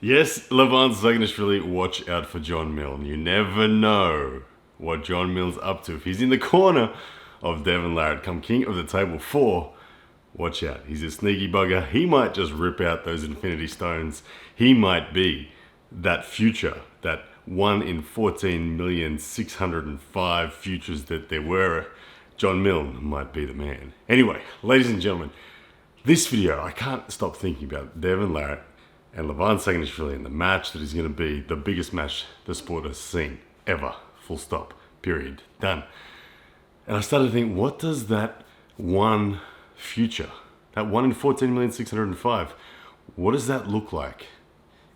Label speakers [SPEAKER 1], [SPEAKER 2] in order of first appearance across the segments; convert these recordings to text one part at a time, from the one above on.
[SPEAKER 1] Yes, Levan Saginashvili, watch out for John Milne. You never know what John Milne's up to. If he's in the corner of Devon Larratt, come king of the table 4, watch out. He's a sneaky bugger. He might just rip out those infinity stones. He might be that future, that 1 in 14,605 futures that there were. John Milne might be the man. Anyway, ladies and gentlemen, this video, I can't stop thinking about Devon Larratt and Levan Saginashvili in the match that is going to be the biggest match the sport has seen ever. Full stop. Period. Done. And I started to think, what does that one future, that 1 in 14,605, what does that look like?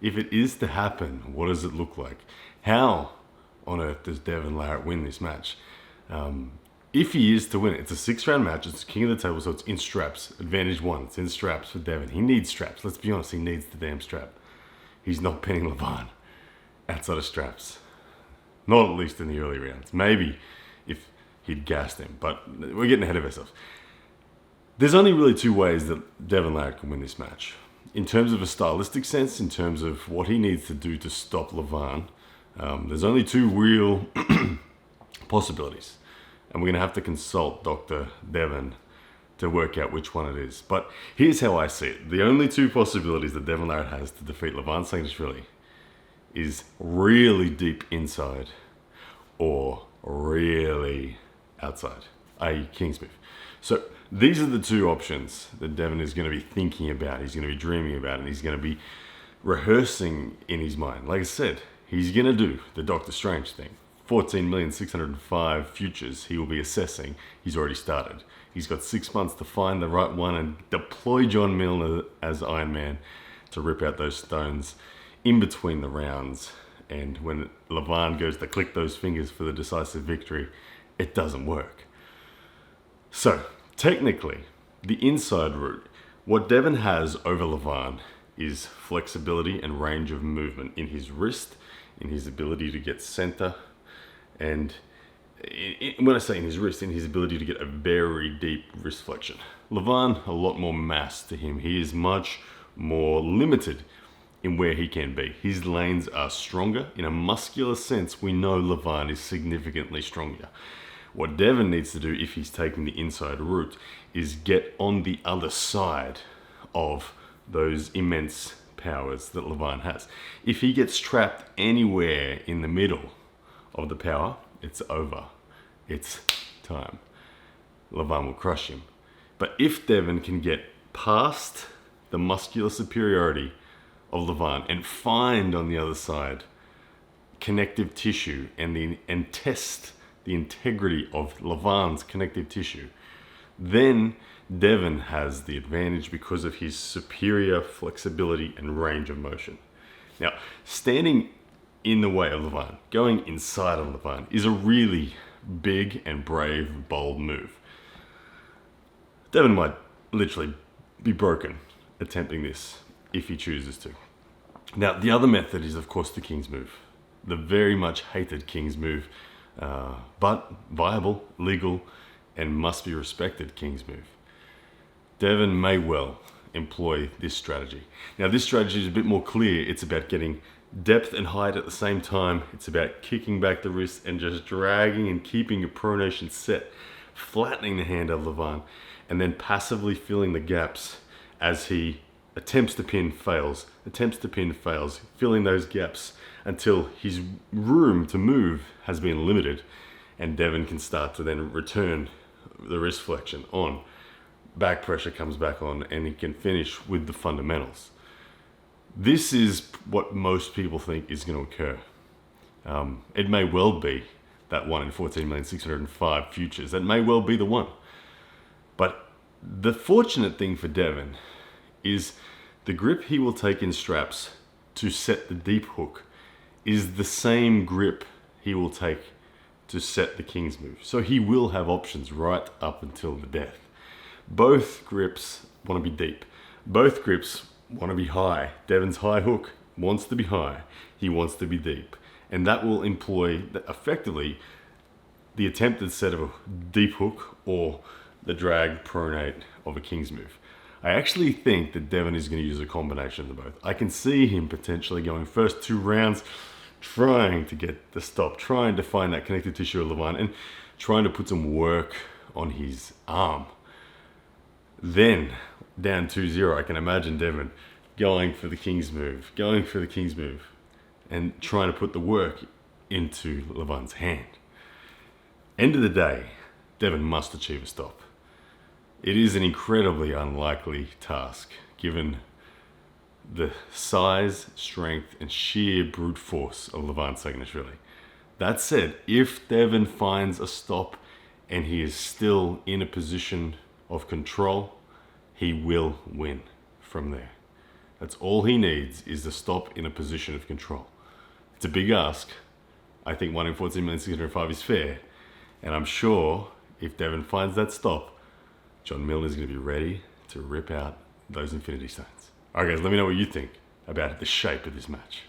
[SPEAKER 1] If it is to happen, what does it look like? How on earth does Devon Larratt win this match? If he is to win it, it's a 6-round match, it's king of the table, so it's in straps. Advantage 1, it's in straps for Devon. He needs straps, let's be honest, he needs the damn strap. He's not pinning Levan outside of straps. Not at least in the early rounds. Maybe if he'd gassed him, but we're getting ahead of ourselves. There's only really 2 ways that Devon Larratt can win this match. In terms of a stylistic sense, in terms of what he needs to do to stop Levan, there's only 2 real possibilities. And we're going to have to consult Dr. Devon to work out which one it is. But here's how I see it. The only 2 possibilities that Devon Larratt has to defeat Levan Saginashvili is really deep inside or really outside, i.e. king's move. So these are the 2 options that Devon is going to be thinking about, he's going to be dreaming about, and he's going to be rehearsing in his mind. Like I said, he's going to do the Doctor Strange thing. 14,605 futures he will be assessing. He's already started. He's got 6 months to find the right one and deploy John Milne as Iron Man to rip out those stones in between the rounds. And when Levan goes to click those fingers for the decisive victory, it doesn't work. So technically, the inside route, what Devon has over Levan is flexibility and range of movement in his wrist, in his ability to get center, and when I say in his wrist, in his ability to get a very deep wrist flexion. Levan, a lot more mass to him. He is much more limited in where he can be. His lanes are stronger. In a muscular sense, we know Levan is significantly stronger. What Devon needs to do if he's taking the inside route is get on the other side of those immense powers that Levan has. If he gets trapped anywhere in the middle of the power, it's over. It's time. Levan will crush him. But if Devon can get past the muscular superiority of Levan and find on the other side connective tissue and test the integrity of Levan's connective tissue, then Devon has the advantage because of his superior flexibility and range of motion. Now, standing in the way of Levan, going inside of Levan, is a really big and brave, bold move. Devon might literally be broken attempting this if he chooses to. Now, the other method is, of course, the king's move. The very much hated king's move, but viable, legal, and must be respected king's move. Devon may well employ this strategy. Now, this strategy is a bit more clear. It's about getting depth and height at the same time. It's about kicking back the wrist and just dragging and keeping your pronation set, flattening the hand of Levan, and then passively filling the gaps as he attempts to pin, fails, filling those gaps until his room to move has been limited, and Devon can start to then return the wrist flexion on. Back pressure comes back on, and he can finish with the fundamentals. This is what most people think is going to occur. It may well be that 1 in 14,605 futures. That may well be the one. But the fortunate thing for Devon is the grip he will take in straps to set the deep hook is the same grip he will take to set the king's move. So he will have options right up until the death. Both grips want to be deep. Both grips want to be high. Devon's high hook wants to be high. He wants to be deep. And that will employ effectively the attempted set of a deep hook or the drag pronate of a king's move. I actually think that Devon is going to use a combination of the both. I can see him potentially going first 2 rounds, trying to get the stop, trying to find that connective tissue of Levan, and trying to put some work on his arm. Then, down 2-0, I can imagine Devon going for the king's move, and trying to put the work into Levan's hand. End of the day, Devon must achieve a stop. It is an incredibly unlikely task, given the size, strength, and sheer brute force of Levan Saginashvili. That said, if Devon finds a stop and he is still in a position of control, he will win from there. That's all he needs, is the stop in a position of control. It's a big ask. I think 1 in 14,605 is fair. And I'm sure if Devon finds that stop, John Milne is going to be ready to rip out those infinity stones. All right, guys, let me know what you think about the shape of this match.